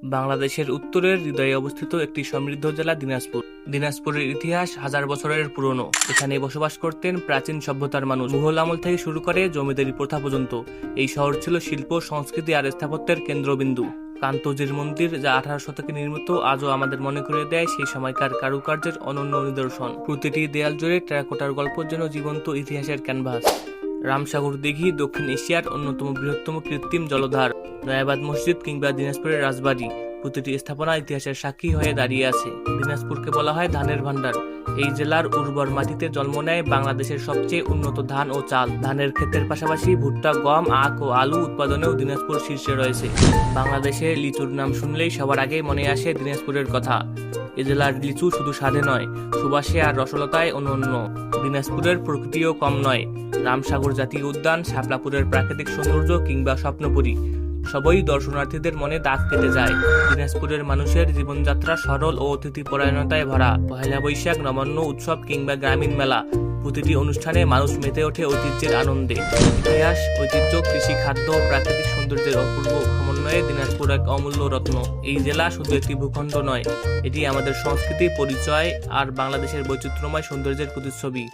বাংলাদেশের উত্তরের হৃদয়ে অবস্থিত একটি সমৃদ্ধ জেলা দিনাজপুর। দিনাজপুরের ইতিহাস হাজার বছরের পুরনো। এখানে বসবাস করতেন প্রাচীন সভ্যতার মানুষ। মুঘল আমল থেকে শুরু করে জমিদারি প্রথা পর্যন্ত এই শহর ছিল শিল্প, সংস্কৃতি আর স্থাপত্যের কেন্দ্রবিন্দু। কান্তজির মন্দির, যা 18 শতকে নির্মিত, আজও আমাদের মনে করে দেয় সেই সময়কার কারুকার্যের অনন্য নিদর্শন। প্রতিটি দেয়াল জুড়ে টেরাকোটার গল্প যেন জীবন্ত ইতিহাসের ক্যানভাস। রামসাগর দিঘি দক্ষিণ এশিয়ার অন্যতম বৃহত্তম কৃত্রিম জলধার। নয়াবাদ মসজিদ কিংবা দিনাজপুরের রাজবাড়ি, প্রতিটি স্থাপনা ইতিহাসের সাক্ষী হয়ে দাঁড়িয়ে আছে। দিনাজপুরকে বলা হয় ধানের ভান্ডার। এই জেলার উর্বর মাটিতে জন্ম নেয় বাংলাদেশের সবচেয়ে উন্নত ধান ও চাল। ধানের ক্ষেতের পাশাপাশি ভুট্টা, গম, আখ ও আলু উৎপাদনেও দিনাজপুর শীর্ষে রয়েছে। বাংলাদেশে লিচুর নাম শুনলেই সবার আগে মনে আসে দিনাজপুরের কথা। এ জেলার লিচু শুধু স্বাদে নয়, সুবাসে আর রসলতায় অনন্য। দিনাজপুরের প্রকৃতিও কম নয়। রামসাগর জাতীয় উদ্যান, শাপলাপুরের প্রাকৃতিক সৌন্দর্য কিংবা স্বপ্নপুরী, সবই দর্শনার্থীদের মনে দাগ কেটে যায়। দিনাজপুরের মানুষের জীবনযাত্রা সরল ও অতিথিপরায়ণতায় ভরা। পহেলা বৈশাখ, নবান্ন উৎসব কিংবা গ্রামীণ মেলা, প্রতিটি অনুষ্ঠানে মানুষ মেতে ওঠে ঐতিহ্যের আনন্দে। ইতিহাস, ঐতিহ্য, কৃষি, খাদ্য ও প্রাকৃতিক সৌন্দর্যের অপূর্ব সমন্বয়ে দিনাজপুর এক অমূল্য রত্ন। এই জেলা শুধু একটি ভূখণ্ড নয়, এটি আমাদের সংস্কৃতি, পরিচয় আর বাংলাদেশের বৈচিত্র্যময় সৌন্দর্যের প্রতিচ্ছবি।